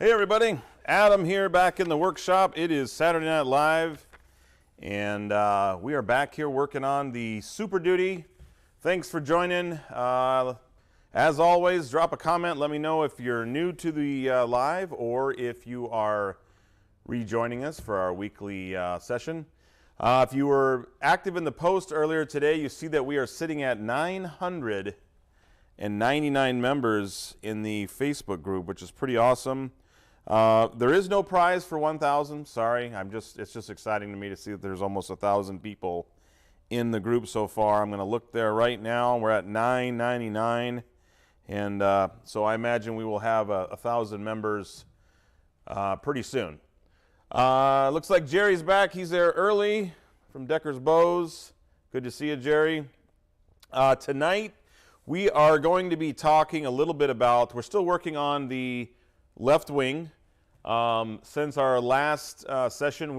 Hey everybody, Adam here back in the workshop. It is Saturday Night Live and we are back here working on the Super Duty. Thanks for joining. As always, drop a comment. Let me know if you're new to the live or if you are rejoining us for our weekly session. If you were active in the post earlier today, you see that we are sitting at 999 members in the Facebook group, which is pretty awesome. There is no prize for 1,000. Sorry, it's just exciting to me to see that there's almost 1,000 people in the group so far. I'm going to look there right now. We're at 999, and so I imagine we will have 1,000 members pretty soon. Looks like Jerry's back. He's there early from Decker's Bows. Good to see you, Jerry. Tonight we are going to be talking a little bit about, we're still working on the left wing. Since our last session,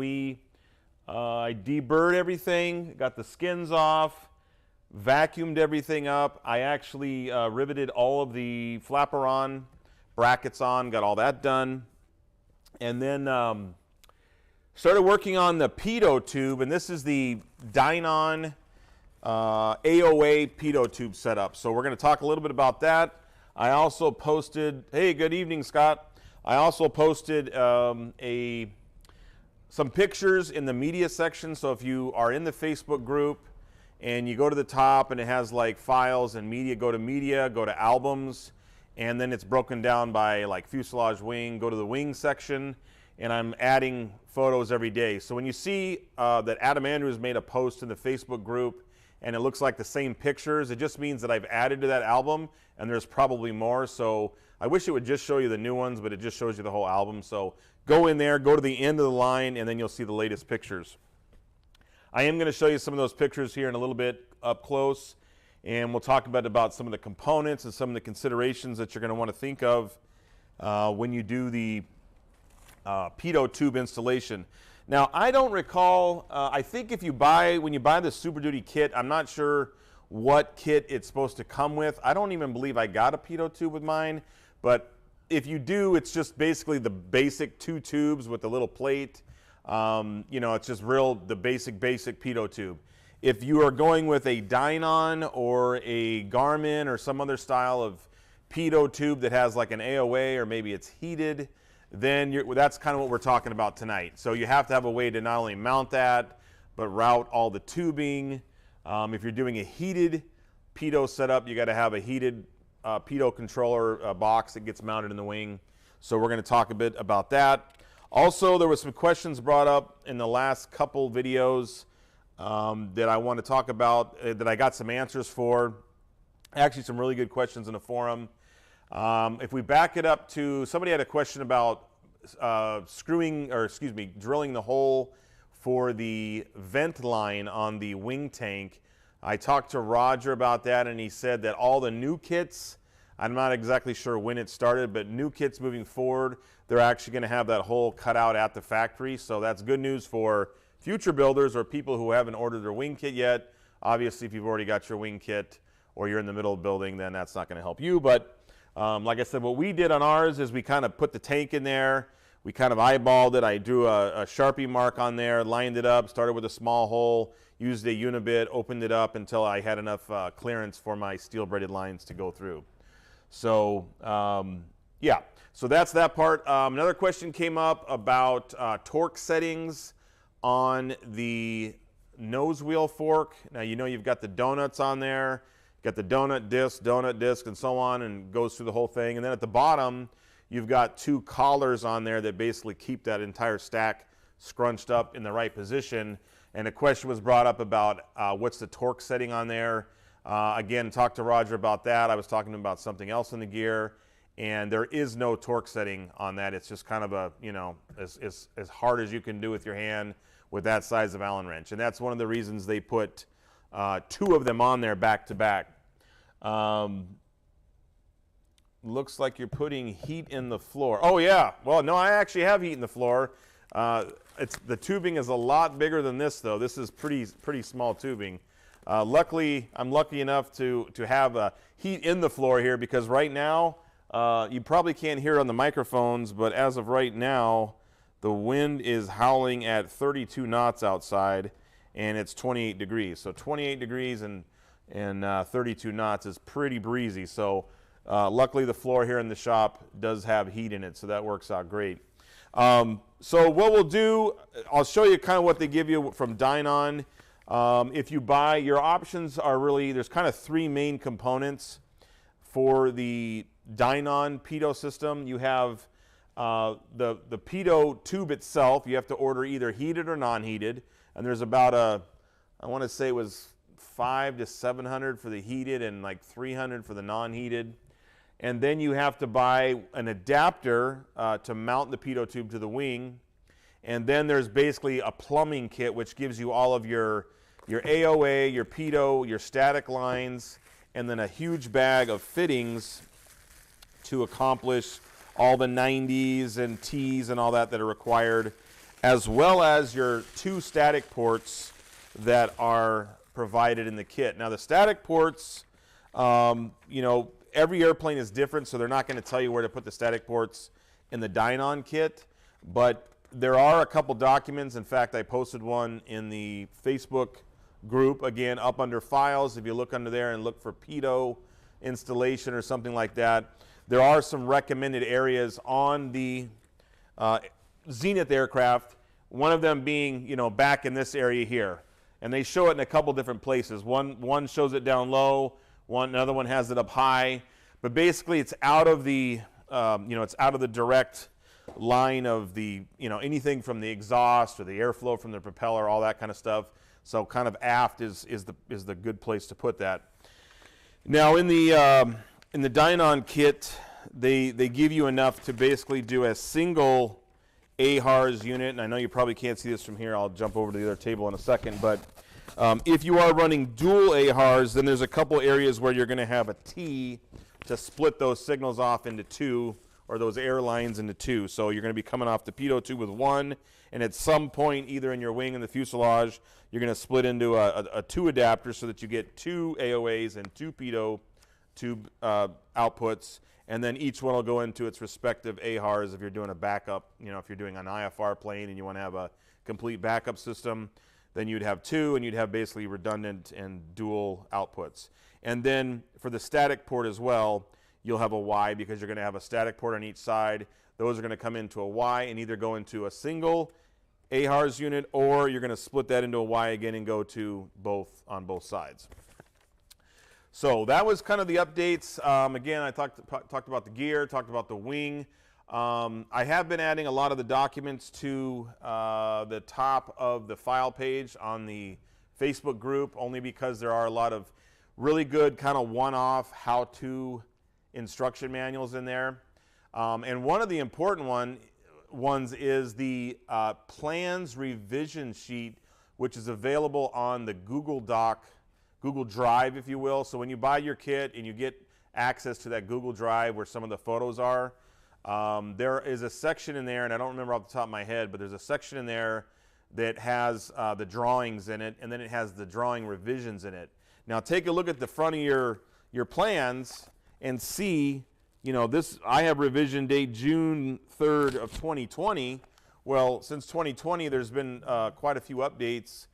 I deburred everything, got the skins off, vacuumed everything up. I actually riveted all of the flapper on, brackets on, got all that done. And then started working on the Pitot tube, and this is the Dynon AOA Pitot tube setup. So we're going to talk a little bit about that. I also posted, hey, good evening, Scott. I also posted some pictures in the media section. So if you are in the Facebook group and you go to the top and it has like files and media, go to albums, and then it's broken down by like fuselage wing, go to the wing section, and I'm adding photos every day. So when you see that Adam Andrews made a post in the Facebook group and it looks like the same pictures, it just means that I've added to that album, and there's probably more. So I wish it would just show you the new ones, but it just shows you the whole album. So go in there, go to the end of the line, and then you'll see the latest pictures. I am going to show you some of those pictures here in a little bit up close, and we'll talk about some of the components and some of the considerations that you're going to want to think of when you do the Pitot tube installation. Now, I don't recall, I think when you buy the Super Duty kit, I'm not sure what kit it's supposed to come with. I don't even believe I got a Pitot tube with mine, but if you do, it's just basically the basic 2 tubes with the little plate. You know, it's just the basic Pitot tube. If you are going with a Dynon or a Garmin or some other style of Pitot tube that has like an AOA, or maybe it's heated, then that's kind of what we're talking about tonight. So you have to have a way to not only mount that, but route all the tubing. If you're doing a heated Pitot setup, you got to have a heated Pitot controller box that gets mounted in the wing. So we're going to talk a bit about that. Also, there was some questions brought up in the last couple videos that I want to talk about, that I got some answers for. Actually, some really good questions in the forum. If we back it up to, somebody had a question about drilling the hole for the vent line on the wing tank. I talked to Roger about that, and he said that all the new kits, I'm not exactly sure when it started, but new kits moving forward, they're actually going to have that hole cut out at the factory. So that's good news for future builders or people who haven't ordered their wing kit yet. Obviously, if you've already got your wing kit or you're in the middle of building, then that's not going to help you. But like I said, what we did on ours is we kind of put the tank in there. We kind of eyeballed it. I drew a Sharpie mark on there, lined it up, started with a small hole, used a unibit, opened it up until I had enough clearance for my steel braided lines to go through. So yeah, so that's that part. Another question came up about torque settings on the nose wheel fork. Now you know you've got the donuts on there, got the donut disc, and so on, and goes through the whole thing. And then at the bottom, you've got 2 collars on there that basically keep that entire stack scrunched up in the right position. And a question was brought up about what's the torque setting on there. Again, talked to Roger about that. I was talking to him about something else in the gear, and there is no torque setting on that. It's just kind of a, you know, as hard as you can do with your hand with that size of Allen wrench. And that's one of the reasons they put 2 of them on there back to back. Looks like you're putting heat in the floor. Oh yeah, well no, I actually have heat in the floor. The tubing is a lot bigger than this though. This is pretty small tubing. Luckily, I'm lucky enough to have heat in the floor here, because right now You probably can't hear it on the microphones, but as of right now, the wind is howling at 32 knots outside, and it's 28 degrees. So 28 degrees and 32 knots is pretty breezy. So luckily the floor here in the shop does have heat in it, so that works out great. So what we'll do, I'll show you kind of what they give you from Dynon. If you buy, your options are really, there's kind of three main components for the Dynon Pitot system. You have the Pitot tube itself. You have to order either heated or non-heated, and there's about I want to say it was $500 to $700 for the heated and like $300 for the non-heated. And then you have to buy an adapter to mount the Pitot tube to the wing. And then there's basically a plumbing kit which gives you all of your AOA, your Pitot, your static lines, and then a huge bag of fittings to accomplish all the 90s and T's and all that are required, as well as your two static ports that are provided in the kit. Now the static ports, you know, every airplane is different, so they're not going to tell you where to put the static ports in the Dynon kit, but there are a couple documents. In fact, I posted one in the Facebook group, again, up under files. If you look under there and look for Pitot installation or something like that, there are some recommended areas on the Zenith aircraft, one of them being, you know, back in this area here. And they show it in a couple different places. One shows it down low, another one has it up high. But basically it's out of the, you know, it's out of the direct line of the, you know, anything from the exhaust or the airflow from the propeller, all that kind of stuff. So kind of aft is the good place to put that. Now in the Dynon kit, they give you enough to basically do a single AHRS unit, and I know you probably can't see this from here. I'll jump over to the other table in a second, but if you are running dual AHRS, then there's a couple areas where you're going to have a T to split those signals off into two, or those air lines into two. So you're going to be coming off the Pitot tube with one, and at some point, either in your wing and the fuselage, you're going to split into a two adapter so that you get two AOAs and two Pitot tube outputs, and then each one will go into its respective AHRS if you're doing a backup. You know, if you're doing an IFR plane and you want to have a complete backup system, then you'd have two, and you'd have basically redundant and dual outputs. And then for the static port as well, you'll have a Y, because you're going to have a static port on each side. Those are going to come into a Y and either go into a single AHRS unit, or you're going to split that into a Y again and go to both on both sides. So that was kind of the updates. Again, I talked about the gear, talked about the wing. I have been adding a lot of the documents to the top of the file page on the Facebook group, only because there are a lot of really good kind of one-off how-to instruction manuals in there. And one of the important ones is the plans revision sheet, which is available on the Google Drive, if you will. So when you buy your kit and you get access to that Google Drive where some of the photos are, there is a section in there, and I don't remember off the top of my head, but there's a section in there that has the drawings in it, and then it has the drawing revisions in it. Now take a look at the front of your plans and see, you know, this, I have revision date June 3rd of 2020. Well, since 2020, there's been quite a few updates.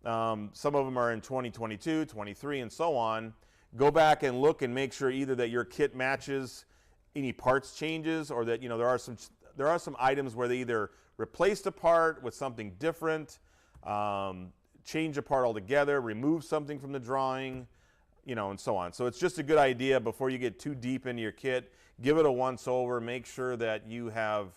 Some of them are in 2022, 23, and so on. Go back and look and make sure either that your kit matches any parts changes, or that, you know, there are some items where they either replaced a part with something different, change a part altogether, remove something from the drawing, you know, and so on. So it's just a good idea before you get too deep into your kit. Give it a once over. Make sure that you have,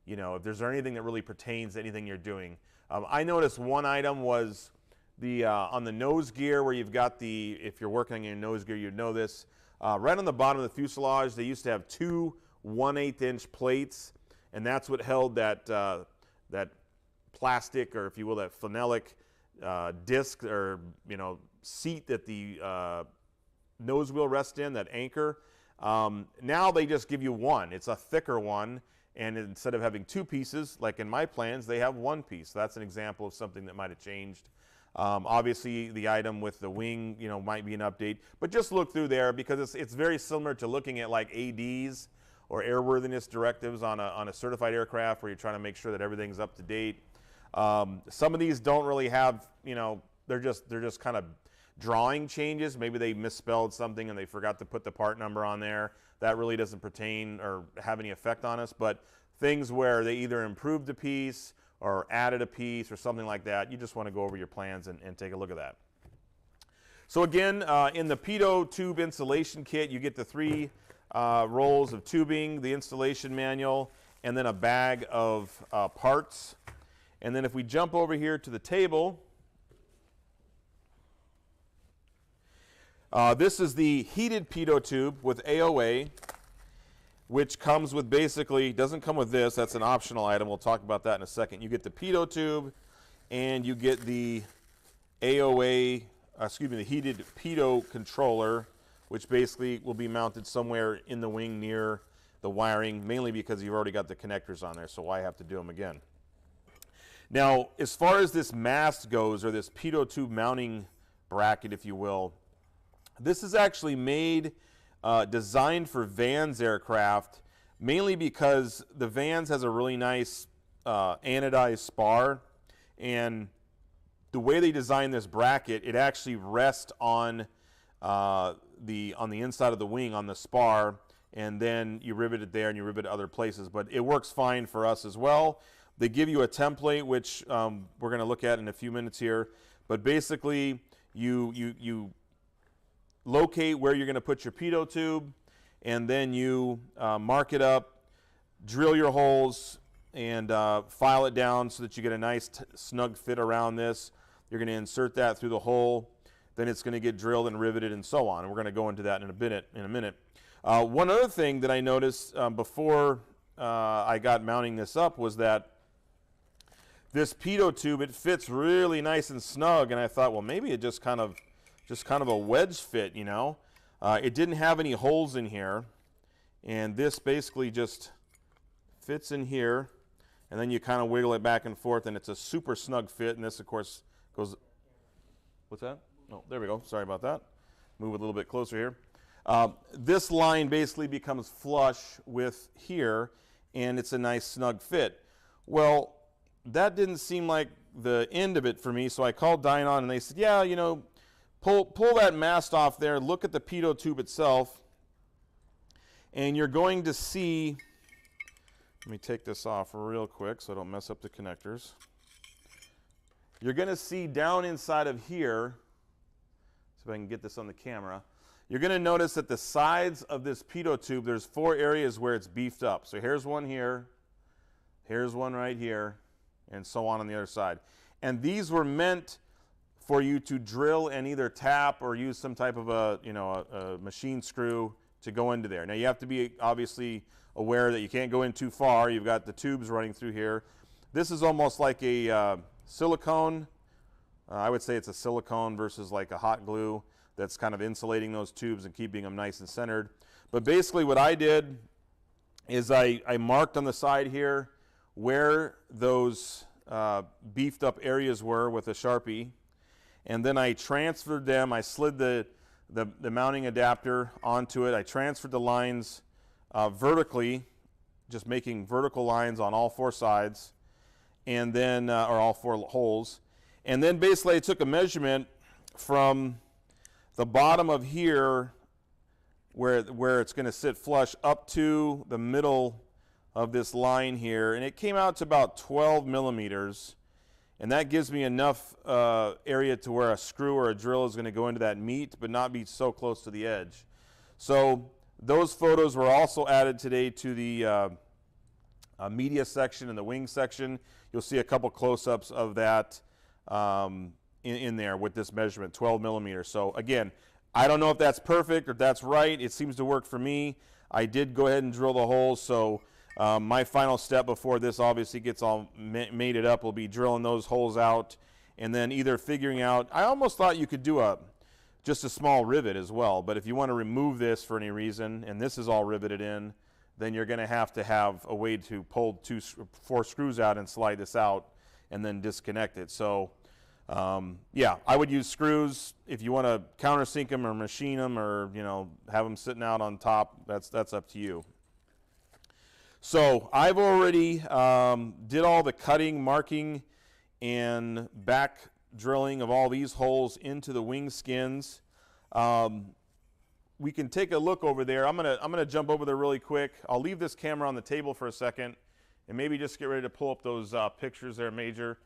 you know, if there's anything that really pertains to anything you're doing. I noticed one item was the on the nose gear, where you've got the, if you're working on your nose gear, you'd know this. Right on the bottom of the fuselage, they used to have two 1/8 inch plates, and that's what held that that plastic, or if you will, that phenolic disc, or, you know, seat that the nose wheel rests in, that anchor. Now they just give you one. It's a thicker one, and instead of having two pieces, like in my plans, they have one piece. So that's an example of something that might have changed. Obviously, the item with the wing, you know, might be an update, but just look through there, because it's very similar to looking at like ADs. or airworthiness directives on a certified aircraft where you're trying to make sure that everything's up to date. Some of these don't really have, you know, they're just kind of drawing changes. Maybe they misspelled something and they forgot to put the part number on there. That really doesn't pertain or have any effect on us. But things where they either improved a piece or added a piece or something like that, you just want to go over your plans and take a look at that. So again, in the Pitot tube installation kit, you get the 3 rolls of tubing, the installation manual, and then a bag of parts. And then if we jump over here to the table, this is the heated Pitot tube with AOA, which comes with basically, doesn't come with this, that's an optional item, we'll talk about that in a second. You get the Pitot tube and you get the AOA, the heated Pitot controller, which basically will be mounted somewhere in the wing near the wiring, mainly because you've already got the connectors on there, so why have to do them again? Now, as far as this mast goes, or this Pitot tube mounting bracket, if you will, this is actually made, designed for Vans aircraft, mainly because the Vans has a really nice anodized spar, and the way they designed this bracket, it actually rests on the inside of the wing on the spar, and then you rivet it there and you rivet it other places. But it works fine for us as well. They give you a template, which we're going to look at in a few minutes here. But basically, you locate where you're going to put your Pitot tube, and then you mark it up, drill your holes, and file it down so that you get a nice snug fit around this. You're going to insert that through the hole, then it's going to get drilled and riveted and so on. And we're going to go into that in a minute. One other thing that I noticed before I got mounting this up was that this Pitot tube, it fits really nice and snug, and I thought, well, maybe it just kind of a wedge fit, you know. It didn't have any holes in here, and this basically just fits in here, and then you kind of wiggle it back and forth, and it's a super snug fit. And this, of course, goes. What's that? Oh, there we go. Sorry about that. Move it a little bit closer here. This line basically becomes flush with here, and it's a nice snug fit. Well, that didn't seem like the end of it for me, so I called Dynon, and they said, yeah, you know, pull that mast off there, look at the Pitot tube itself, and you're going to see, let me take this off real quick so I don't mess up the connectors. You're going to see down inside of here, see if I can get this on the camera, you're going to notice that the sides of this Pitot tube, there's 4 areas where it's beefed up. So here's one here, here's one right here, and so on the other side. And these were meant for you to drill and either tap or use some type of a machine screw to go into there. Now you have to be obviously aware that you can't go in too far. You've got the tubes running through here. This is almost like a silicone. I would say it's a silicone versus like a hot glue that's kind of insulating those tubes and keeping them nice and centered. But basically what I did is I marked on the side here where those beefed up areas were with a Sharpie, and then I transferred them. I slid the mounting adapter onto it. I transferred the lines vertically, just making vertical lines on all 4 sides, and then or all 4 holes. And then basically I took a measurement from the bottom of here where it's going to sit flush up to the middle of this line here, and it came out to about 12 millimeters, and that gives me enough area to where a screw or a drill is going to go into that meat but not be so close to the edge. So those photos were also added today to the media section and the wing section. You'll see a couple close-ups of that in there with this measurement, 12 millimeters. So again, I don't know if that's perfect or if that's right. It seems to work for me. I did go ahead and drill the holes, so my final step before this obviously gets all mated up will be drilling those holes out, and then either figuring out, I almost thought you could do just a small rivet as well, but if you want to remove this for any reason, and this is all riveted in, then you're going to have a way to pull 4 screws out and slide this out and then disconnect it. So yeah, I would use screws. If you want to countersink them or machine them or have them sitting out on top, that's up to you. So I've already did all the cutting, marking, and back drilling of all these holes into the wing skins. We can take a look over there. I'm gonna jump over there really quick. I'll leave this camera on the table for a second, and maybe just get ready to pull up those pictures there, Major.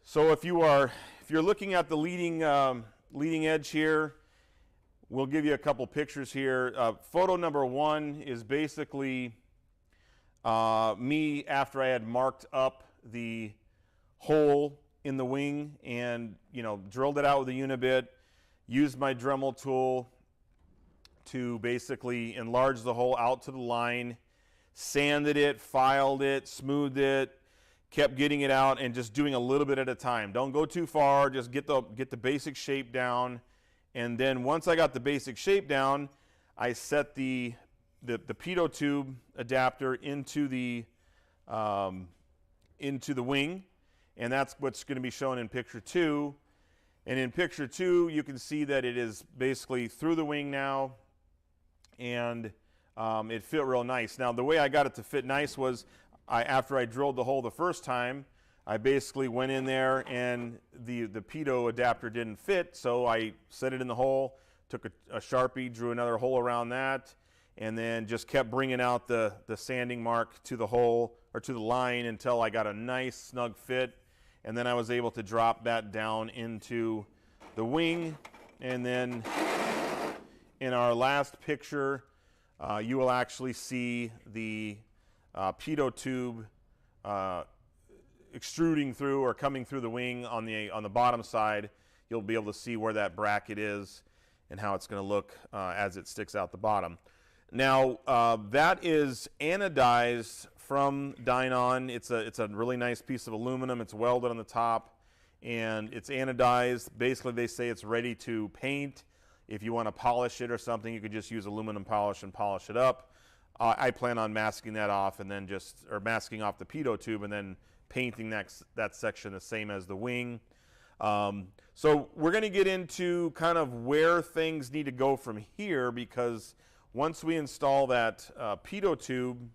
So if you're looking at the leading edge here, we'll give you a couple pictures here. Photo number 1 is basically me after I had marked up the hole in the wing and drilled it out with a unibit, used my Dremel tool to basically enlarge the hole out to the line, sanded it, filed it, smoothed it, kept getting it out and just doing a little bit at a time. Don't go too far, just get the basic shape down. And then once I got the basic shape down, I set the Pitot tube adapter into the wing, and that's what's going to be shown in picture 2. And in picture 2, you can see that it is basically through the wing now, and it fit real nice. Now, the way I got it to fit nice was after I drilled the hole the first time, I basically went in there and the Pitot adapter didn't fit, so I set it in the hole, took a Sharpie, drew another hole around that, and then just kept bringing out the sanding mark to the hole or to the line until I got a nice snug fit. And then I was able to drop that down into the wing. And then in our last picture, you will actually see the Pitot tube extruding through or coming through the wing on the bottom side. You'll be able to see where that bracket is and how it's going to look as it sticks out the bottom. Now that is anodized from Dynon. It's a really nice piece of aluminum. It's welded on the top and it's anodized. Basically, they say it's ready to paint. If you want to polish it or something, you could just use aluminum polish and polish it up. I plan on masking that off and then masking off the Pitot tube and then painting that section the same as the wing. So we're going to get into kind of where things need to go from here, because once we install that Pitot tube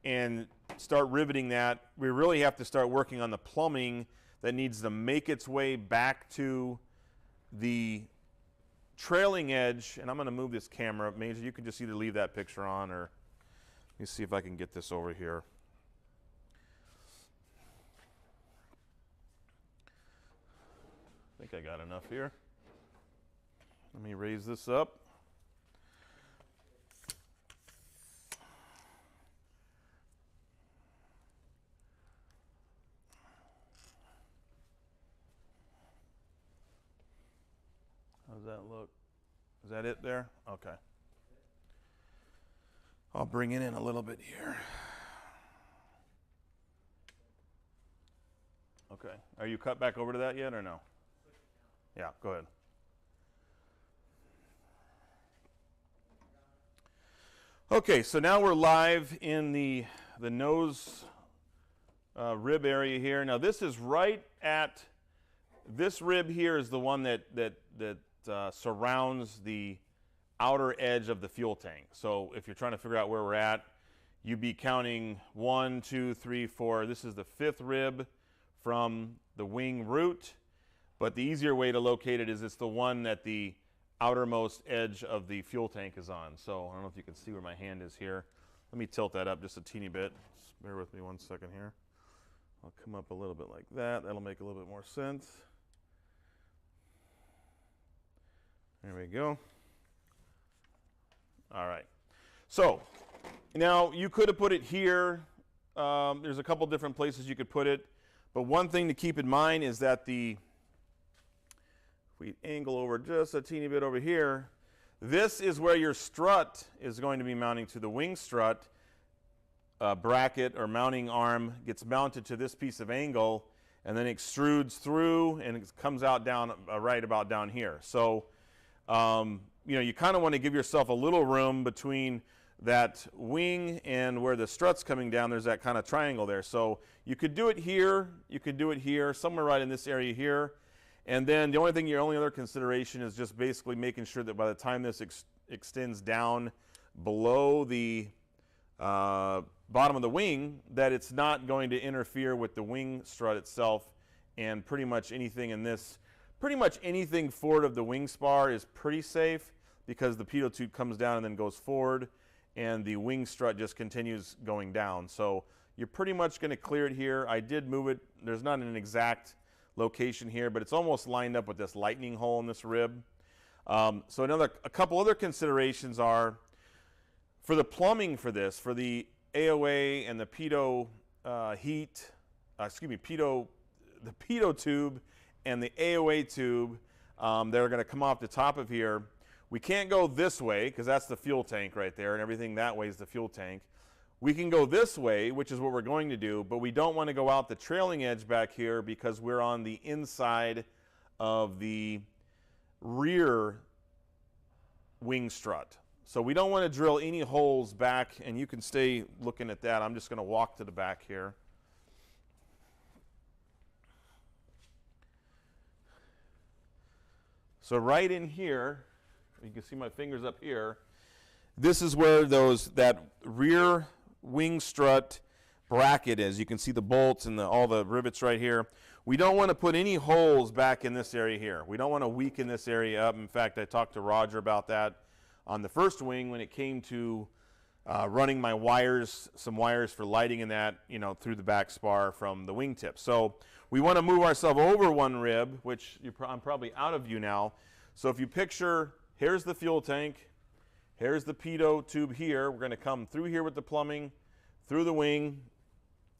and start riveting that, we really have to start working on the plumbing that needs to make its way back to the trailing edge. And I'm going to move this camera. Major, you can just either leave that picture on, or let me see if I can get this over here. I think I got enough here. Let me raise this up. How's that look? Is that it there? Okay. I'll bring it in a little bit here. Okay. Are you cut back over to that yet or no? Yeah, go ahead. Okay, so now we're live in the nose rib area here. Now this is right at, this rib here is the one that surrounds the outer edge of the fuel tank. So if you're trying to figure out where we're at, you'd be counting 1, 2, 3, 4. This is the 5th rib from the wing root, but the easier way to locate it is it's the one that the outermost edge of the fuel tank is on. So I don't know if you can see where my hand is here. Let me tilt that up just a teeny bit. Just bear with me 1 second here. I'll come up a little bit like that. That'll make a little bit more sense. There we go. All right. So now you could have put it here. There's a couple different places you could put it. But one thing to keep in mind is that if we angle over just a teeny bit over here, this is where your strut is going to be mounting to. The wing strut bracket or mounting arm gets mounted to this piece of angle and then extrudes through and it comes out down right about down here. So you kind of want to give yourself a little room between that wing and where the strut's coming down. There's that kind of triangle there. So you could do it here, you could do it here, somewhere right in this area here. And then the only thing, your only other consideration is just basically making sure that by the time this extends down below the bottom of the wing, that it's not going to interfere with the wing strut itself, and pretty much anything in this, pretty much anything forward of the wing spar is pretty safe because the pitot tube comes down and then goes forward, and the wing strut just continues going down. So you're pretty much going to clear it here. I did move it. There's not an exact location here, but it's almost lined up with this lightning hole in this rib. So a couple other considerations are for the plumbing for this, for the AOA and the pitot the pitot tube and the AOA tube that are going to come off the top of here. We can't go this way because that's the fuel tank right there, and everything that way is the fuel tank. We can go this way, which is what we're going to do, but we don't want to go out the trailing edge back here because we're on the inside of the rear wing strut. So we don't want to drill any holes back, and you can stay looking at that. I'm just going to walk to the back here. So right in here, you can see my fingers up here, this is where that rear wing strut bracket is. You can see the bolts and all the rivets right here. We don't want to put any holes back in this area here. We don't want to weaken this area up. In fact, I talked to Roger about that on the first wing when it came to running my wires, some wires for lighting in that, through the back spar from the wingtip. So we want to move ourselves over one rib, which I'm probably out of view now. So if you picture, here's the fuel tank, here's the pitot tube here. We're going to come through here with the plumbing, through the wing,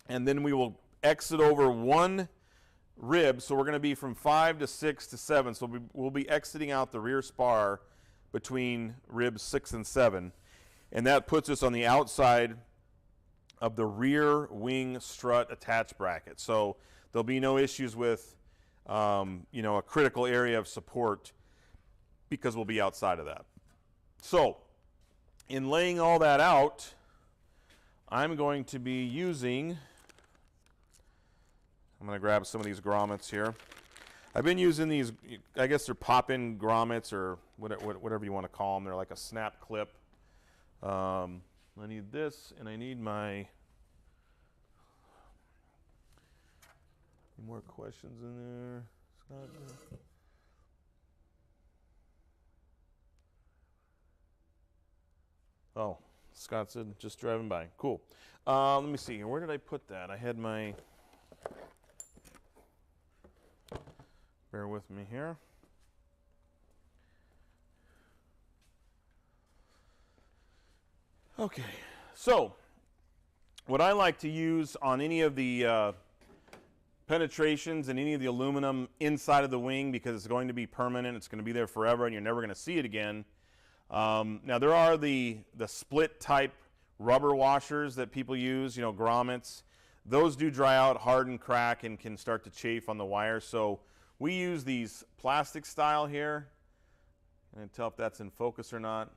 and then we will exit over one rib. So we're going to be from 5 to 6 to 7. So we'll be exiting out the rear spar between ribs 6 and 7. And that puts us on the outside of the rear wing strut attach bracket. So there'll be no issues with a critical area of support because we'll be outside of that. So in laying all that out, I'm going to be using, I'm going to grab some of these grommets here. I've been using these, I guess they're pop-in grommets or whatever you want to call them. They're like a snap clip. I need this, and I need my, any more questions in there, Scott? Oh, Scott said just driving by. Cool. Let me see here. Where did I put that? I had my, bear with me here. Okay, so what I like to use on any of the penetrations and any of the aluminum inside of the wing, because it's going to be permanent, it's going to be there forever, and you're never going to see it again. Now there are the split type rubber washers that people use, grommets. Those do dry out, harden, crack, and can start to chafe on the wire. So we use these plastic style here. I can't tell if that's in focus or not.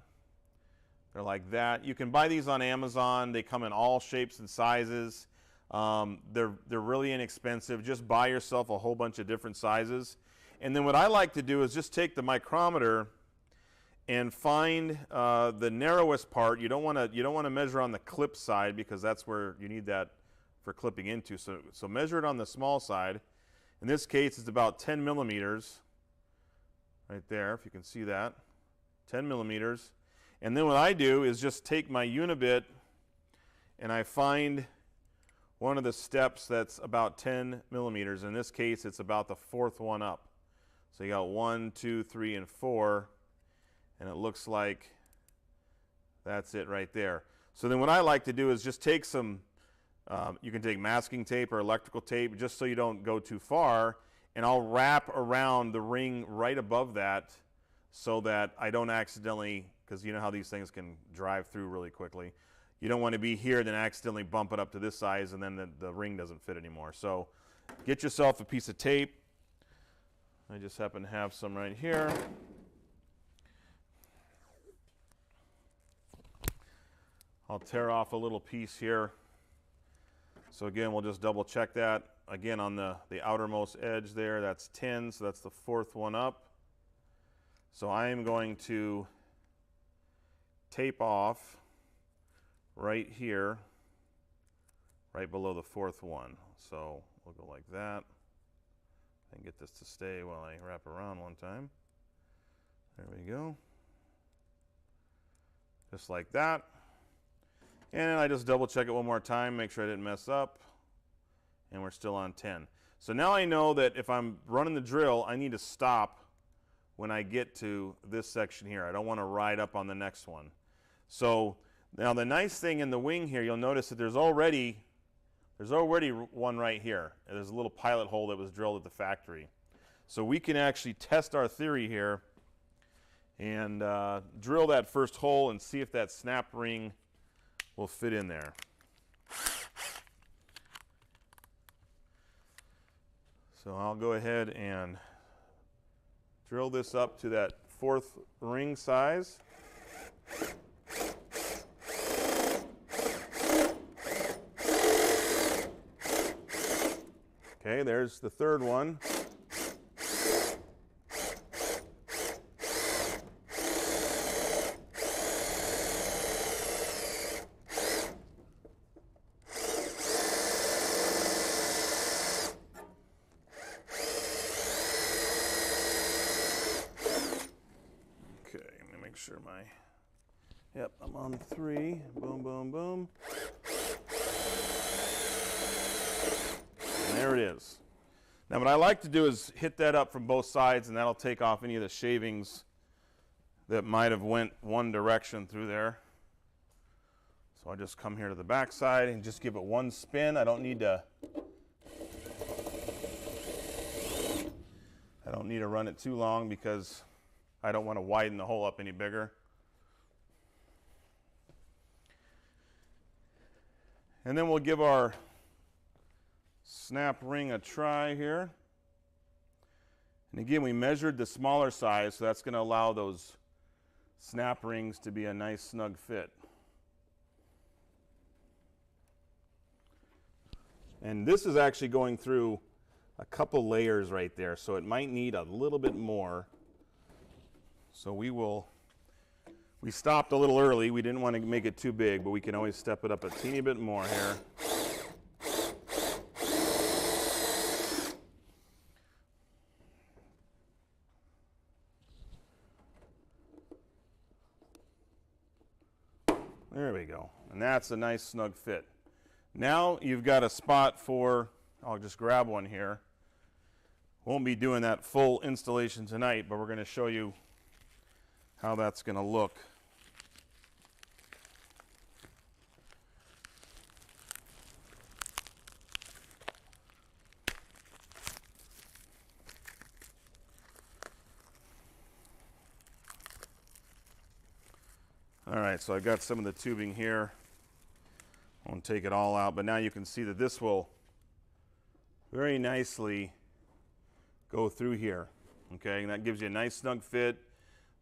They're like that. You can buy these on Amazon. They come in all shapes and sizes. They're really inexpensive. Just buy yourself a whole bunch of different sizes. And then what I like to do is just take the micrometer and find the narrowest part. You don't want to measure on the clip side because that's where you need that for clipping into. So measure it on the small side. In this case, it's about 10 millimeters right there, if you can see that. 10 millimeters. And then what I do is just take my unibit and I find one of the steps that's about 10 millimeters. In this case, it's about the fourth one up. So you got 1, 2, 3, and 4. And it looks like that's it right there. So then what I like to do is just take some, you can take masking tape or electrical tape just so you don't go too far, and I'll wrap around the ring right above that so that I don't accidentally, because you know how these things can drive through really quickly. You don't want to be here then accidentally bump it up to this size and then the ring doesn't fit anymore. So get yourself a piece of tape. I just happen to have some right here. I'll tear off a little piece here. So again, we'll just double check that. Again, on the outermost edge there, that's 10, so that's the fourth one up. So I am going to tape off right here, right below the fourth one. So we'll go like that and get this to stay while I wrap around one time. There we go. Just like that. And I just double check it one more time, make sure I didn't mess up. And we're still on 10. So now I know that if I'm running the drill, I need to stop when I get to this section here. I don't want to ride up on the next one. So now the nice thing in the wing here, you'll notice that there's already one right here. There's a little pilot hole that was drilled at the factory. So we can actually test our theory here and drill that first hole and see if that snap ring will fit in there. So I'll go ahead and drill this up to that fourth ring size. Okay, there's the third one. Sure yep, I'm on 3. Boom, boom, boom. And there it is. Now what I like to do is hit that up from both sides, and that'll take off any of the shavings that might have went one direction through there. So I just come here to the back side and just give it one spin. I don't need to run it too long because I don't want to widen the hole up any bigger. And then we'll give our snap ring a try here. And again, we measured the smaller size, so that's going to allow those snap rings to be a nice snug fit. And this is actually going through a couple layers right there, so it might need a little bit more. So we stopped a little early. We didn't want to make it too big, but we can always step it up a teeny bit more here. There we go. And that's a nice snug fit. Now you've got a spot for, I'll just grab one here. Won't be doing that full installation tonight, but we're going to show you how that's going to look. All right, so I've got some of the tubing here. I won't take it all out, but now you can see that this will very nicely go through here. Okay, and that gives you a nice snug fit.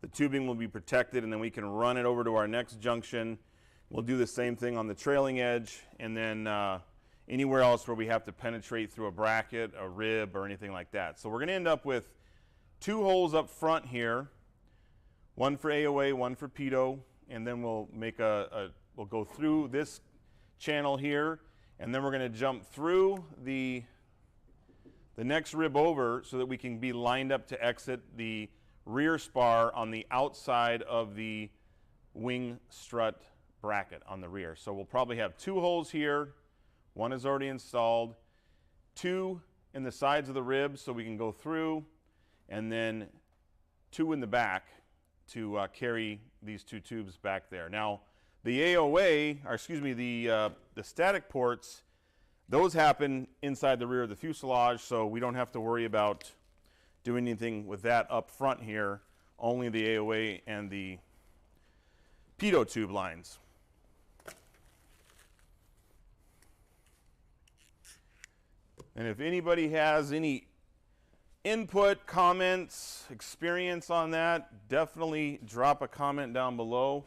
The tubing will be protected, and then we can run it over to our next junction. We'll do the same thing on the trailing edge, and then anywhere else where we have to penetrate through a bracket, a rib, or anything like that. So we're going to end up with 2 holes up front here, one for AOA, one for Pitot, and then we'll make we'll go through this channel here, and then we're going to jump through the next rib over so that we can be lined up to exit the rear spar on the outside of the wing strut bracket on the rear. So we'll probably have 2 holes here. One is already installed. 2 in the sides of the ribs so we can go through, and then 2 in the back to carry these 2 tubes back there. Now the AOA, or excuse me, the static ports, those happen inside the rear of the fuselage, so we don't have to worry about doing anything with that up front here, only the AOA and the Pitot tube lines. And if anybody has any input, comments, experience on that, definitely drop a comment down below.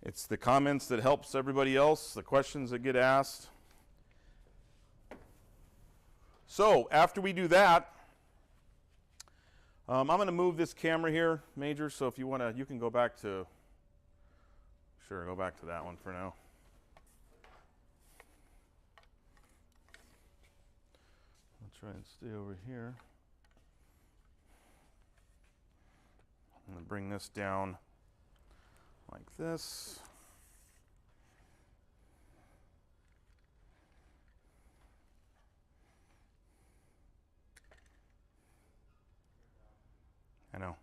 It's the comments that helps everybody else, the questions that get asked. So after we do that, I'm going to move this camera here, Major, so if you want to, you can go back to Sure, go back to that one for now. I'll try and stay over here. I'm going to bring this down like this. I know.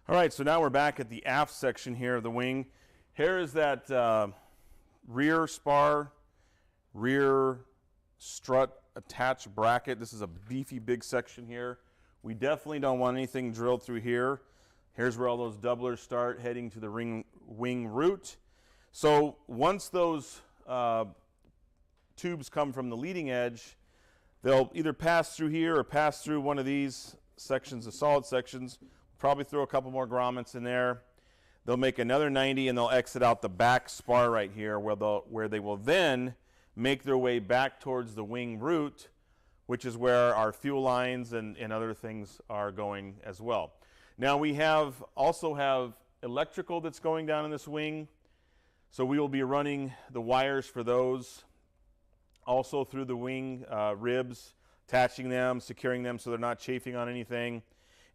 All right, so now we're back at the aft section here of the wing. Here is that rear spar, rear strut attached bracket. This is a beefy big section here. We definitely don't want anything drilled through here. Here's where all those doublers start heading to the wing root. So once those tubes come from the leading edge, they'll either pass through here or pass through one of these sections, the solid sections. Probably throw a couple more grommets in there. They'll make another 90 and they'll exit out the back spar right here where they will then make their way back towards the wing root, which is where our fuel lines and other things are going as well. Now we also have electrical that's going down in this wing, so we will be running the wires for those also through the wing ribs, attaching them, securing them so they're not chafing on anything.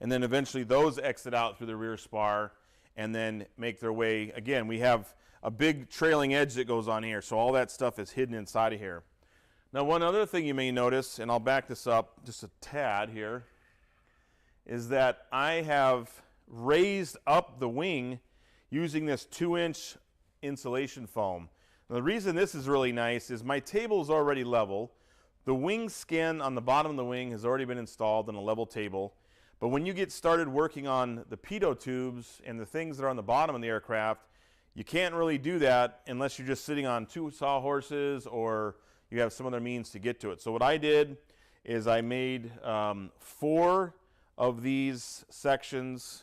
And then eventually those exit out through the rear spar and then make their way. Again, we have a big trailing edge that goes on here, so all that stuff is hidden inside of here. Now one other thing you may notice, and I'll back this up just a tad here, is that I have raised up the wing using this 2-inch insulation foam. Now the reason this is really nice is my table is already level. The wing skin on the bottom of the wing has already been installed on a level table. But when you get started working on the pitot tubes and the things that are on the bottom of the aircraft, you can't really do that unless you're just sitting on 2 sawhorses or you have some other means to get to it. So what I did is I made 4 of these sections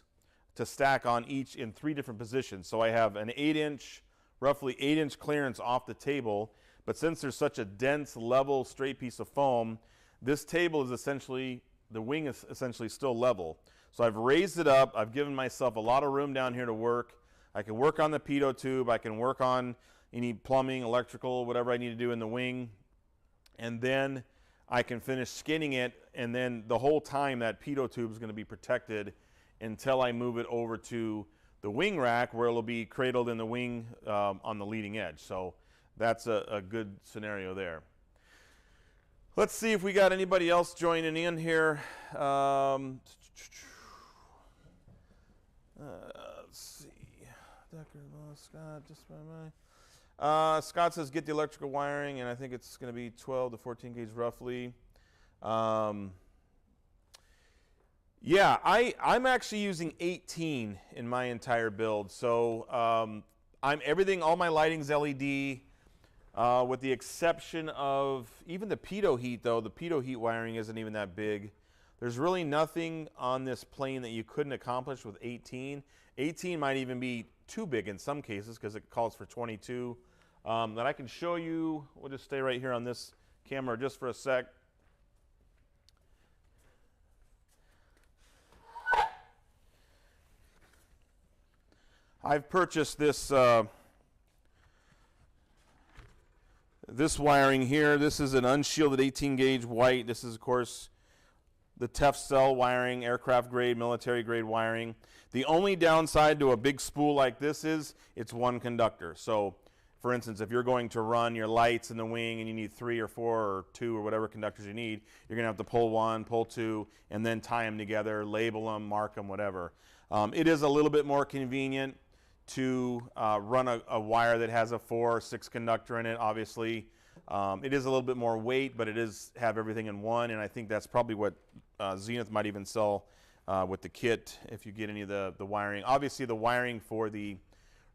to stack on each in 3 different positions. So I have an 8-inch, roughly 8-inch clearance off the table, but since there's such a dense, level, straight piece of foam, this table is essentially, the wing is essentially still level. So I've raised it up. I've given myself a lot of room down here to work. I can work on the pitot tube. I can work on any plumbing, electrical, whatever I need to do in the wing. And then I can finish skinning it. And then the whole time that pitot tube is going to be protected until I move it over to the wing rack where it'll be cradled in the wing on the leading edge. So that's a good scenario there. Let's see if we got anybody else joining in here. Let's see. Scott, just by my. Scott says get the electrical wiring, and I think it's going to be 12 to 14 gauge roughly. Yeah, I'm actually using 18 in my entire build. So all my lighting's LED. With the exception of even the pitot heat, though, the pitot heat wiring isn't even that big. There's really nothing on this plane that you couldn't accomplish with 18. 18 might even be too big in some cases because it calls for 22. That I can show you. We'll just stay right here on this camera just for a sec. I've purchased this this wiring here. This is an unshielded 18 gauge white. This is, of course, the TEF cell wiring, aircraft grade, military grade wiring. The only downside to a big spool like this is it's one conductor. So, for instance, if you're going to run your lights in the wing and you need 3 or 4 or 2 or whatever conductors you need, you're going to have to pull 1, pull 2, and then tie them together, label them, mark them, whatever. It is a little bit more convenient to run a wire that has a 4 or 6 conductor in it, obviously. It is a little bit more weight, but it is have everything in one, and I think that's probably what Zenith might even sell with the kit if you get any of the wiring. Obviously, the wiring for the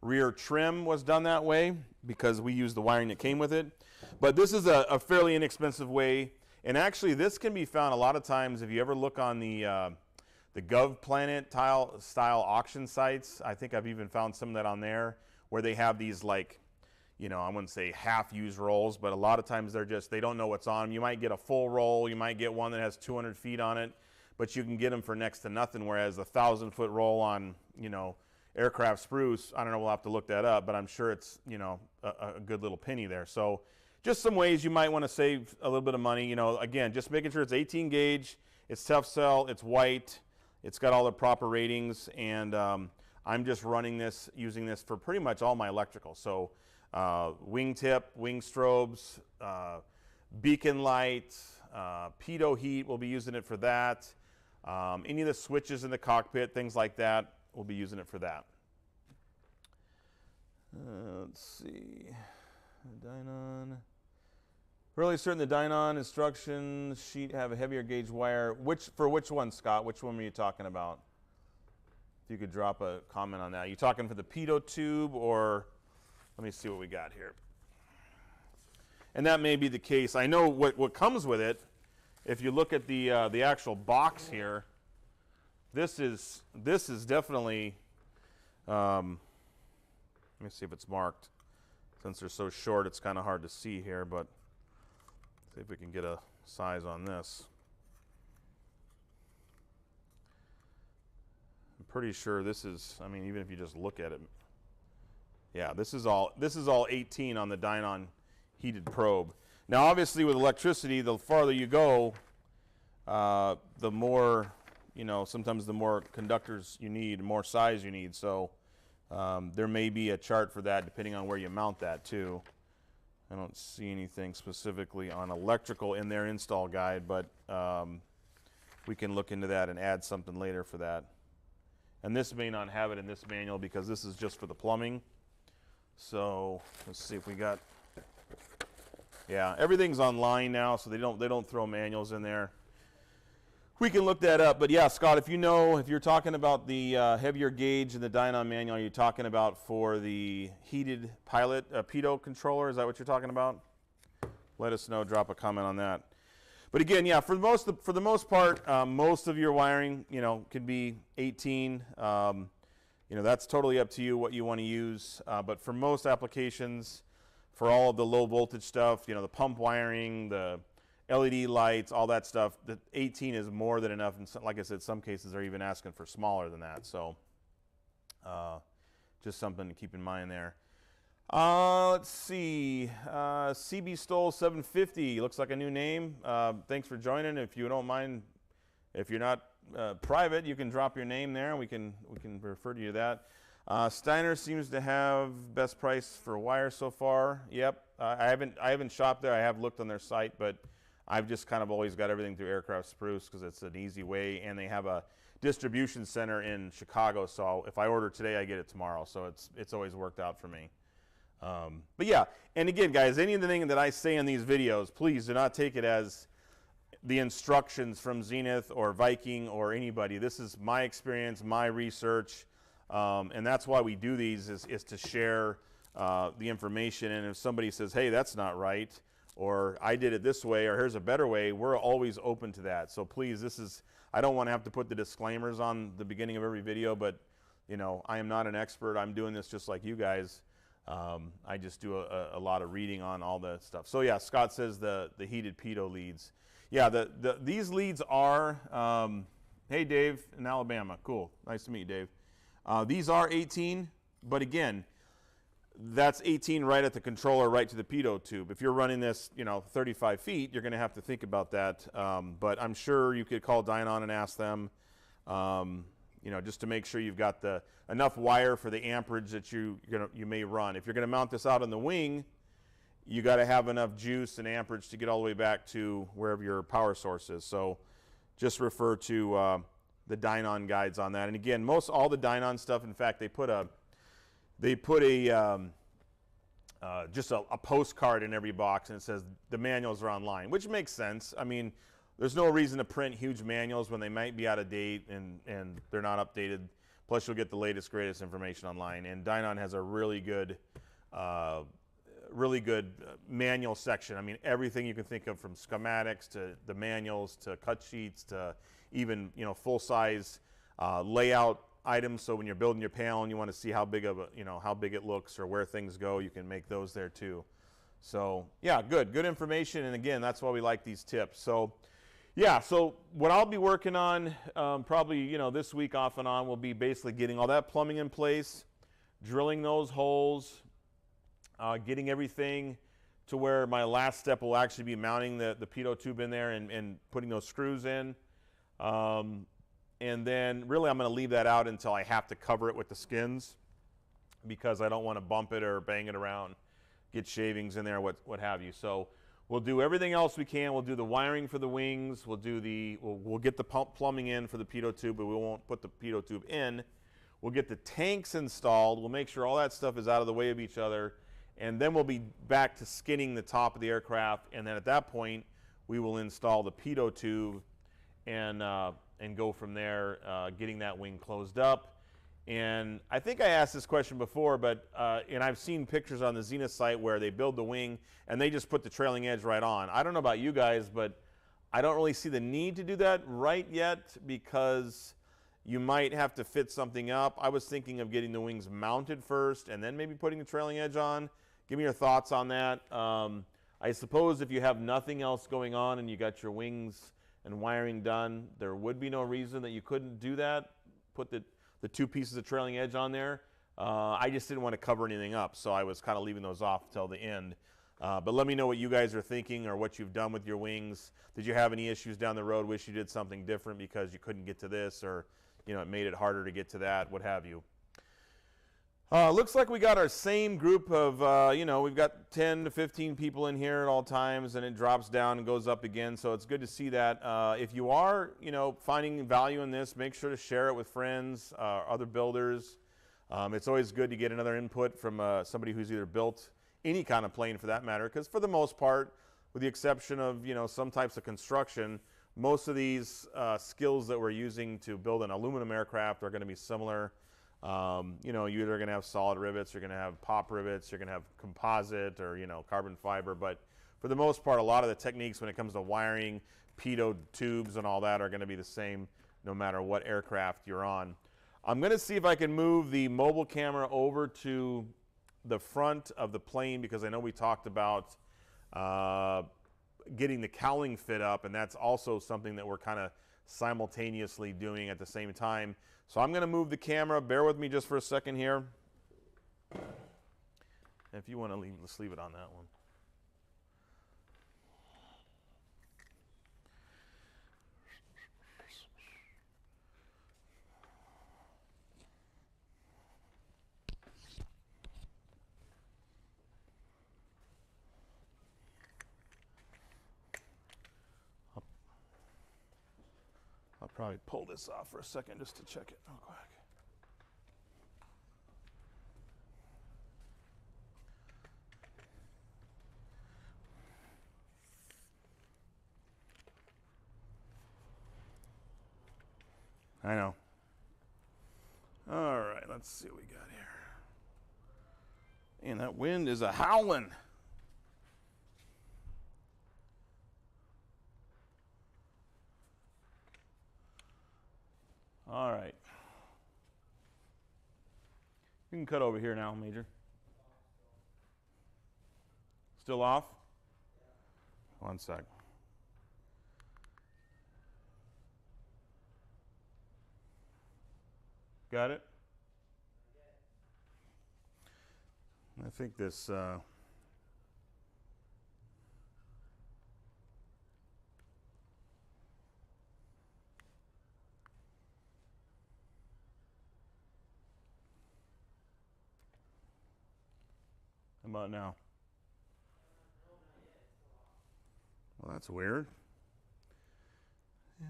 rear trim was done that way because we used the wiring that came with it. But this is a fairly inexpensive way, and actually this can be found a lot of times if you ever look on the GovPlanet style auction sites. I think I've even found some of that on there where they have these, like, I wouldn't say half-used rolls, but a lot of times they don't know what's on them. You might get a full roll, you might get one that has 200 feet on it, but you can get them for next to nothing, whereas a 1,000-foot roll on, aircraft spruce, I don't know, we'll have to look that up, but I'm sure it's, a good little penny there. So just some ways you might want to save a little bit of money. Again, just making sure it's 18 gauge, it's tough sell, it's white, it's got all the proper ratings, and I'm just using this for pretty much all my electrical. So wingtip, wing strobes, beacon light, pitot heat, we'll be using it for that. Any of the switches in the cockpit, things like that, we'll be using it for that. Let's see, Dynon. Really certain the Dynon instruction sheet have a heavier gauge wire. For which one, Scott? Which one were you talking about? If you could drop a comment on that. Are you talking for the pitot tube, or let me see what we got here. And that may be the case. I know what comes with it. If you look at the actual box here, this is definitely. Let me see if it's marked. Since they're so short, it's kind of hard to see here, but see if we can get a size on this. I'm pretty sure this is, even if you just look at it, yeah, this is all 18 on the Dynon heated probe. Now, obviously, with electricity, the farther you go, the more, sometimes the more conductors you need, more size you need. So there may be a chart for that depending on where you mount that too. I don't see anything specifically on electrical in their install guide, but we can look into that and add something later for that. And this may not have it in this manual because this is just for the plumbing. So let's see if we got. Yeah, everything's online now, so they don't throw manuals in there. We can look that up, but yeah, Scott, if you're talking about the heavier gauge in the Dynon manual, are you talking about for the heated pilot pitot controller? Is that what you're talking about? Let us know. Drop a comment on that. But again, yeah, for the most part, most of your wiring, can be 18. That's totally up to you what you want to use. But for most applications, for all of the low voltage stuff, the pump wiring, the LED lights, all that stuff, the 18 is more than enough. And like I said, some cases are even asking for smaller than that. So just something to keep in mind there. Let's see. CB Stoll 750 looks like a new name. Thanks for joining. If you don't mind, if you're not private, you can drop your name there, and we can refer to you that. Steiner seems to have best price for wire so far. Yep. I haven't shopped there. I have looked on their site, but I've just kind of always got everything through Aircraft Spruce because it's an easy way, and they have a distribution center in Chicago. So if I order today, I get it tomorrow. So it's always worked out for me. But yeah, and again, guys, anything that I say in these videos, please do not take it as the instructions from Zenith or Viking or anybody. This is my experience, my research, and that's why we do these is to share the information. And if somebody says, hey, that's not right, or I did it this way, or here's a better way, we're always open to that. So please, I don't want to have to put the disclaimers on the beginning of every video, but I am not an expert. I'm doing this just like you guys. I just do a lot of reading on all the stuff. So yeah, Scott says the heated pitot leads. Yeah, these leads are, hey Dave in Alabama, cool, nice to meet you, Dave. These are 18, but again, that's 18 right at the controller, right to the pitot tube. If you're running this, 35 feet, you're going to have to think about that. But I'm sure you could call Dynon and ask them, just to make sure you've got enough wire for the amperage that you may run. If you're going to mount this out on the wing, you got to have enough juice and amperage to get all the way back to wherever your power source is. So just refer to the Dynon guides on that. And again, all the Dynon stuff, in fact, they put just a postcard in every box, and it says the manuals are online, which makes sense. I mean, there's no reason to print huge manuals when they might be out of date and they're not updated. Plus, you'll get the latest, greatest information online. And Dynon has a really good manual section. I mean, everything you can think of, from schematics to the manuals to cut sheets to even full-size layout items. So when you're building your panel and you want to see how big of a, how big it looks or where things go, you can make those there too. So yeah, good information. And again, that's why we like these tips. So yeah, so what I'll be working on probably, this week off and on will be basically getting all that plumbing in place, drilling those holes, getting everything to where my last step will actually be mounting the pitot tube in there and putting those screws in. And then really I'm going to leave that out until I have to cover it with the skins, because I don't want to bump it or bang it around, get shavings in there, what have you. So we'll do everything else we can. We'll do the wiring for the wings. We'll get the plumbing in for the pitot tube, but we won't put the pitot tube in. We'll get the tanks installed. We'll make sure all that stuff is out of the way of each other. And then we'll be back to skinning the top of the aircraft. And then at that point, we will install the pitot tube and go from there, getting that wing closed up. And I think I asked this question before, but and I've seen pictures on the Zenith site where they build the wing and they just put the trailing edge right on. I don't know about you guys, but I don't really see the need to do that right yet, because you might have to fit something up. I was thinking of getting the wings mounted first and then maybe putting the trailing edge on. Give me your thoughts on that. I suppose if you have nothing else going on and you got your wings and wiring done, there would be no reason that you couldn't do that, put the two pieces of trailing edge on there. I just didn't want to cover anything up, so I was kind of leaving those off till the end. But let me know what you guys are thinking or what you've done with your wings. Did you have any issues down the road? Wish you did something different because you couldn't get to this, or it made it harder to get to that, what have you. Looks like we got our same group of, we've got 10 to 15 people in here at all times, and it drops down and goes up again, so it's good to see that. If you are, finding value in this, make sure to share it with friends, other builders. It's always good to get another input from somebody who's either built any kind of plane for that matter, because for the most part, with the exception of, some types of construction, most of these skills that we're using to build an aluminum aircraft are going to be similar. You're either going to have solid rivets, you're going to have pop rivets, you're going to have composite or, carbon fiber. But for the most part, a lot of the techniques when it comes to wiring, pitot tubes and all that are going to be the same no matter what aircraft you're on. I'm going to see if I can move the mobile camera over to the front of the plane, because I know we talked about getting the cowling fit up, and that's also something that we're kind of simultaneously doing at the same time. So I'm going to move the camera. Bear with me just for a second here. If you want to leave, let's leave it on that one. I'll probably pull this off for a second just to check it real quick. I know. All right, let's see what we got here. And that wind is a howling. All right. You can cut over here now, Major. Still off? 1 sec. Got it? I think this how about now? Well, that's weird. Yeah.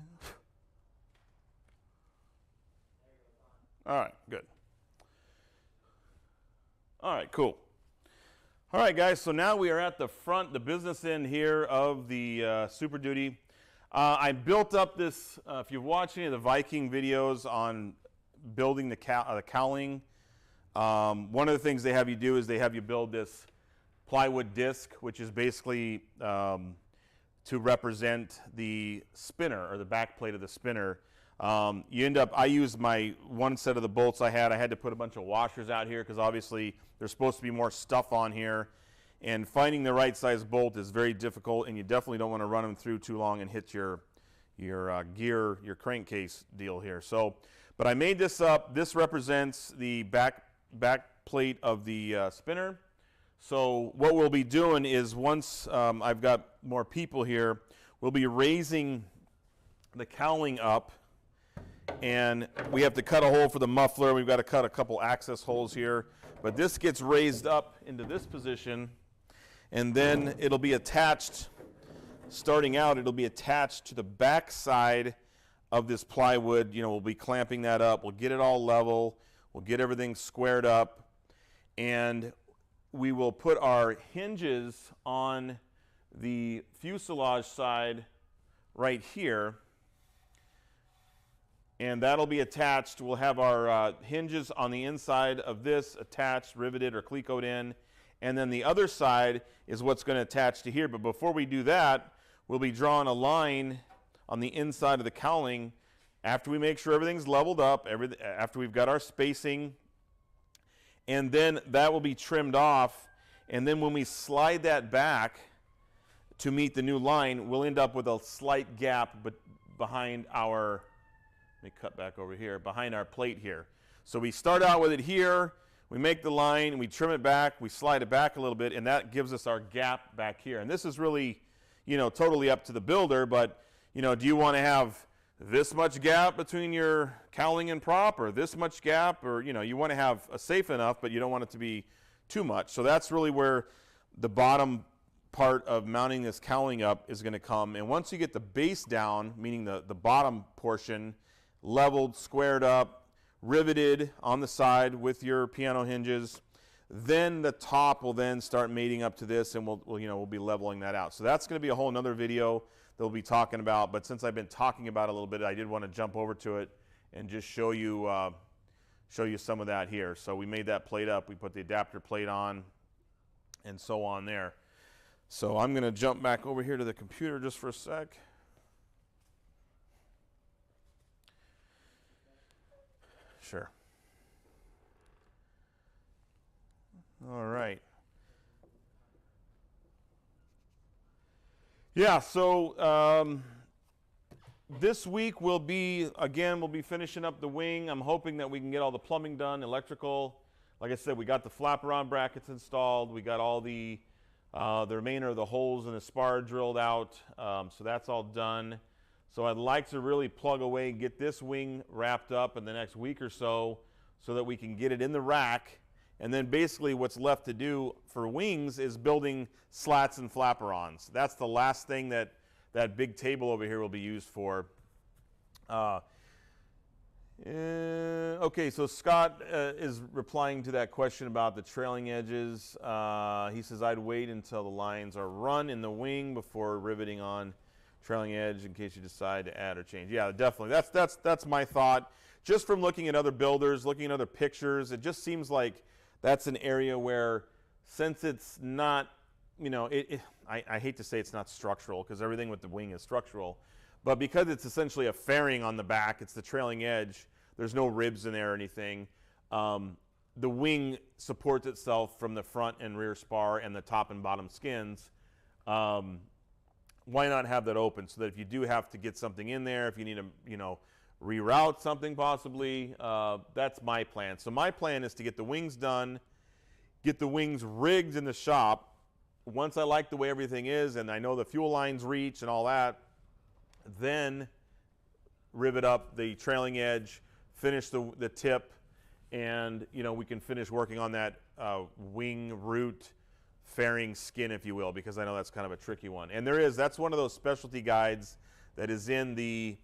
All right, good. All right, cool. All right, guys, so now we are at the front, the business end here of the Super Duty. I built up this, if you've watched any of the Viking videos on building the cowling, one of the things they have you do is they have you build this plywood disc, which is basically to represent the spinner or the back plate of the spinner. You end up, I used my one set of the bolts I had to put a bunch of washers out here because obviously there's supposed to be more stuff on here. And finding the right size bolt is very difficult, and you definitely don't want to run them through too long and hit your gear, your crankcase deal here. So, but I made this up. This represents the back plate of the spinner. So what we'll be doing is once I've got more people here, we'll be raising the cowling up, and we have to cut a hole for the muffler. We've got to cut a couple access holes here, but this gets raised up into this position, and then it'll be attached, starting out, it'll be attached to the back side of this plywood. You know, we'll be clamping that up. We'll get it all level. We'll get everything squared up, and we will put our hinges on the fuselage side right here, and that'll be attached. We'll have our hinges on the inside of this attached, riveted, or clecoed in, and then the other side is what's going to attach to here. But before we do that, we'll be drawing a line on the inside of the cowling after we make sure everything's leveled up, after we've got our spacing, and then that will be trimmed off. And then when we slide that back to meet the new line, we'll end up with a slight gap behind our, let me cut back over here, behind our plate here. So we start out with it here, we make the line, we trim it back, we slide it back a little bit, and that gives us our gap back here. And this is really, you know, totally up to the builder, but, you know, do you want to have this much gap between your cowling and prop, or this much gap, or, you know, you want to have a safe enough, but you don't want it to be too much. So that's really where the bottom part of mounting this cowling up is going to come. And once you get the base down, meaning the bottom portion, leveled, squared up, riveted on the side with your piano hinges, then the top will then start mating up to this, and we'll be leveling that out. So that's going to be a whole nother video that we'll be talking about. But since I've been talking about it a little bit, I did want to jump over to it and just show you some of that here. So we made that plate up. We put the adapter plate on, and so on there. So I'm going to jump back over here to the computer just for a sec. Sure. All right. Yeah, so this week we'll be finishing up the wing. I'm hoping that we can get all the plumbing done, electrical. Like I said, we got the flap-around brackets installed. We got all the remainder of the holes in the spar drilled out. So that's all done. So I'd like to really plug away and get this wing wrapped up in the next week or so that we can get it in the rack. And then basically what's left to do for wings is building slats and flapperons. That's the last thing that big table over here will be used for. Okay, so Scott is replying to that question about the trailing edges. He says, I'd wait until the lines are run in the wing before riveting on trailing edge in case you decide to add or change. Yeah, definitely. That's my thought. Just from looking at other builders, looking at other pictures, it just seems like that's an area where, since it's not, you know, I hate to say it's not structural because everything with the wing is structural, but because it's essentially a fairing on the back, it's the trailing edge, there's no ribs in there or anything. The wing supports itself from the front and rear spar and the top and bottom skins. Why not have that open so that if you do have to get something in there, if you need to, you know, reroute something possibly, that's my plan. So my plan is to get the wings done, get the wings rigged in the shop. Once I like the way everything is and I know the fuel lines reach and all that, then rivet up the trailing edge, finish the tip, and, you know, we can finish working on that wing root fairing skin, if you will, because I know that's kind of a tricky one. And that's one of those specialty guides that is in the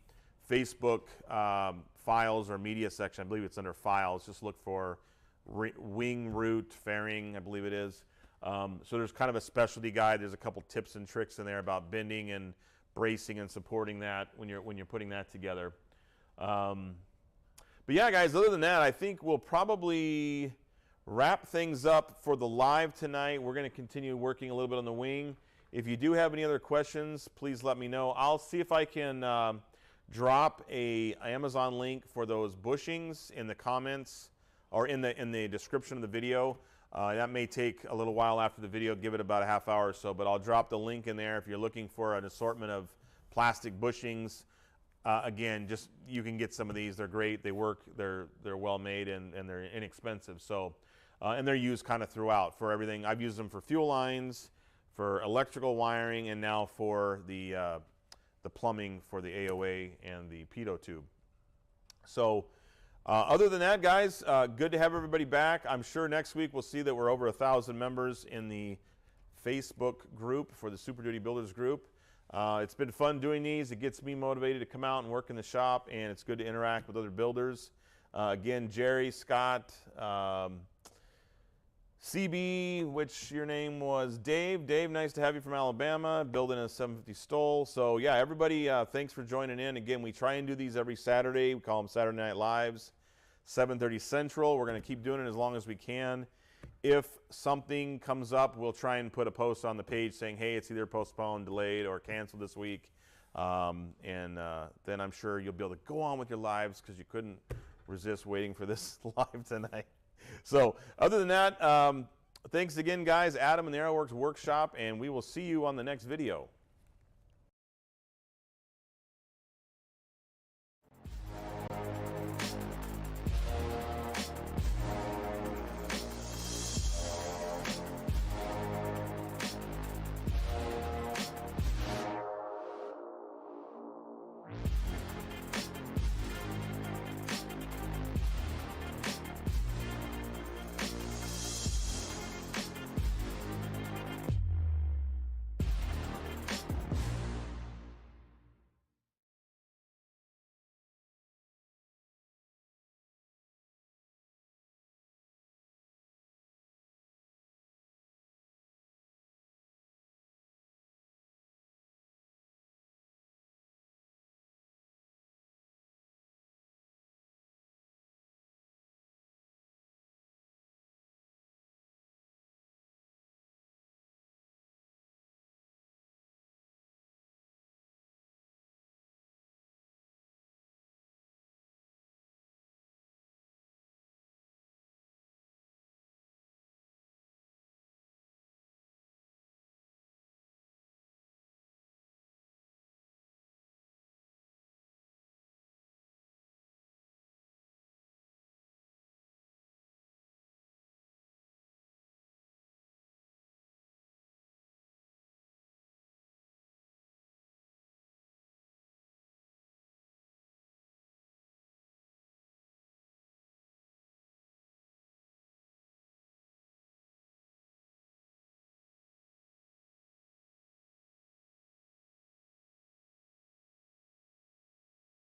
Facebook files or media section. I believe it's under files. Just look for wing root fairing, I believe it is. So there's kind of a specialty guide. There's a couple tips and tricks in there about bending and bracing and supporting that when you're putting that together. But yeah, guys, other than that, I think we'll probably wrap things up for the live tonight. We're going to continue working a little bit on the wing. If you do have any other questions, please let me know. I'll see if I can drop a Amazon link for those bushings in the comments or in the description of the video. That may take a little while after the video, give it about a half hour or so, but I'll drop the link in there if you're looking for an assortment of plastic bushings. Again, just you can get some of these. They're great. They work. They're well made and they're inexpensive. So, and they're used kind of throughout for everything. I've used them for fuel lines, for electrical wiring, and now for the plumbing for the AOA and the Pitot tube. So, other than that, guys, good to have everybody back. I'm sure next week we'll see that we're over 1,000 members in the Facebook group for the Super Duty Builders group. It's been fun doing these. It gets me motivated to come out and work in the shop, and it's good to interact with other builders. Again, Jerry, Scott, CB, which your name was Dave. Dave, nice to have you from Alabama, building a 750 Stoll. So yeah, everybody, thanks for joining in. Again, we try and do these every Saturday. We call them Saturday Night Lives, 7:30 Central. We're going to keep doing it as long as we can. If something comes up, we'll try and put a post on the page saying, hey, it's either postponed, delayed, or canceled this week. Then I'm sure you'll be able to go on with your lives because you couldn't resist waiting for this live tonight. So other than that, thanks again, guys. Adam and the Aeroworks Workshop, and we will see you on the next video.